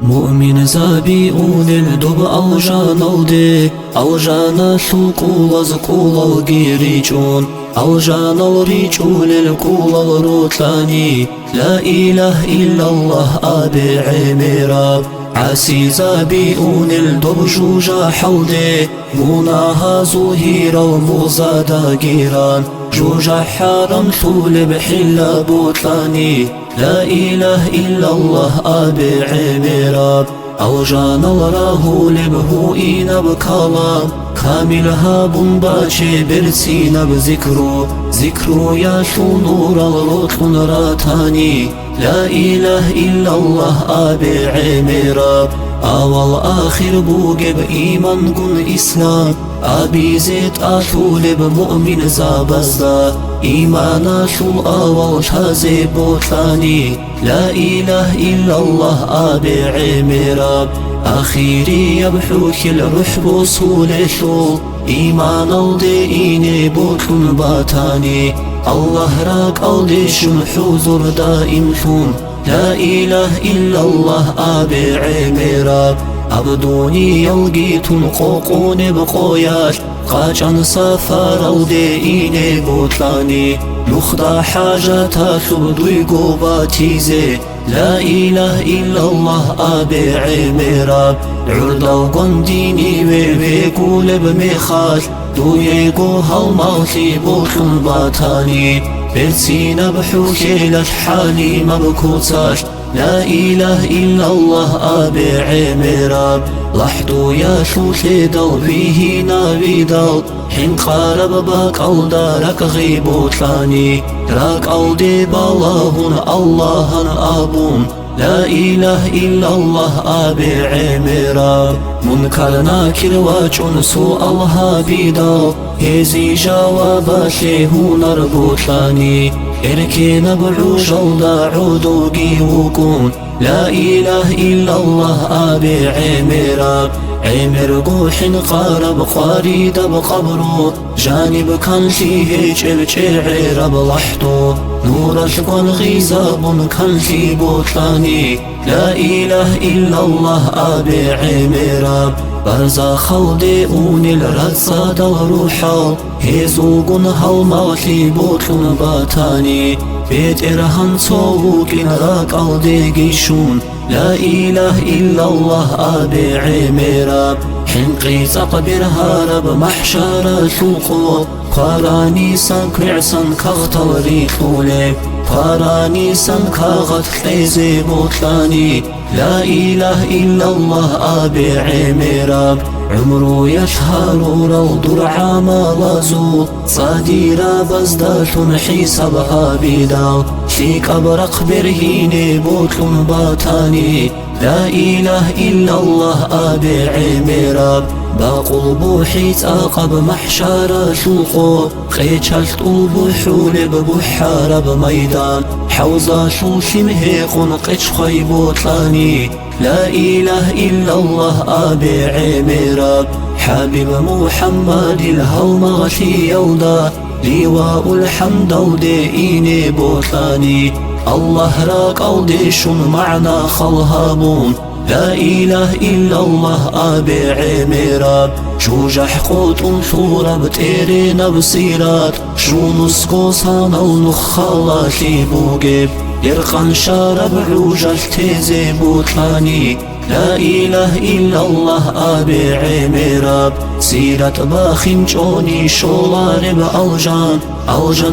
مؤمن زابيون الدب أوجانودي أوجانا ثقول زقول الجيريجون أوجانا الرجول الكول الروتلاني لا إله إلا الله أبي عميراب عسي زابيون الدب جوجا حودي مناها زهير ومزادا جيران جوجا حرم ثول بحلا بوتلاني لا إله إلا الله أبي عميراب أوجانا الراهو لبهو إينا بكلام كاملها بنباشي برسينا بذكرو يا شو نور الروتون راتاني لا إله إلا الله أبي عميراب أول آخر بوجب إيمان قن إسلام أبي زيت أشول بمؤمن زابزدا إيمانا شو أول شازي بوتاني لا إله إلا الله أبي عميراب أخيري يبحوك الروح بوصول شو إيمان الديني بوتن باتاني الله راك أوديشن حضور دائم شون لا إله إلا الله أبي عميراب أبدوني يلقيتن قوقون بقوياش قاجان سفر وديني بوتلاني لخدا حاجة سبدوي قوباتيزي لا إله إلا الله أبي عميراب عرضا وقنديني ويقول بمخاش دويقو هالموتي بوتن باتاني برسينا بحوكي لشحالي مبكوتاش لا إله إلا الله أبي عميراب لحدو يا شوشي دل فيه نابي دل حين قارب باك أو دارك غيبو تلاني راك أو دي بالله الله أبون لا إله إلا الله أبي عميراب منكر ناكر واجن سوء الله بيدل هزي جواب شيهو نربوتلاني إركينا بعوجل دا عودو جيوكون لا إله إلا الله أبي عميراب عمر قوح قارب قاريد بقبرو جانب كان فيه جبجعر بلحدو نور شقن غيزاب كان في بوتلاني لا إله إلا الله أبي عميراب برزا خودئون الرصاد الروحال هزوغن هالموتي بوتلن باتاني بيت إرهان صووكين راك أوديجيشون لا إله إلا الله أبي عميراب حنقي تقبر هارب محشر شوقو قراني سنك رعسن كغتل ريحولي قراني سنك غت خيزي بوتلاني لا إله إلا الله أبي عميراب عمرو يشهر روض عما لزو صديرا بزداشن حسابها بيدال شيك أبرق برهيني بوتلن باتاني لا إله إلا الله أبي عميراب باقلبو حيت أقب محشر شوقو قيتشلت بحول ببحار بميدان حوزا شوشي مهيقون قيتش خيبو تلاني لا إله إلا الله أبي عميراب حبيب محمد الهومغشي يودا لواء الحمد وديني بوتلاني الله راك أوديشن معنا خلهابون لا إله إلا الله أبي عميراب شوجا حقوت ثورة بتيرين بصيرات شو نسكو صانا ونخالاتي بوقب يرقن شارب عوجا تيزي بوتلاني لا إله إلا الله أبي عميراب سيرة باخم جوني شولار بألجان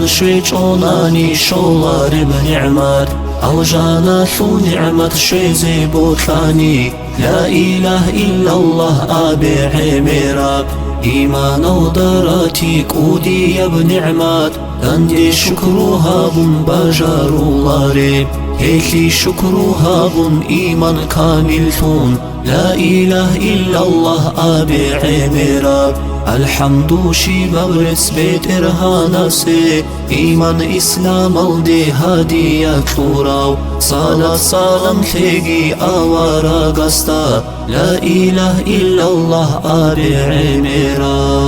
شوي جوناني شولار بنعمات ألجانا شو نعمة شوي زي بوتلاني لا إله إلا الله أبي عميراب إيمان ودراتي كودي يا بنعمات عندي شكرها بن بجارو لاري هيكي شكرها بن إيمان كامل ثون لا إله إلا الله أبي عميراب الحمد شي بغرس بيت إرهانسي إيمان إسلام الدي هادي يكتوراو صلاة سلام تيجي أوارا قستا لا إله إلا الله أبي عميراب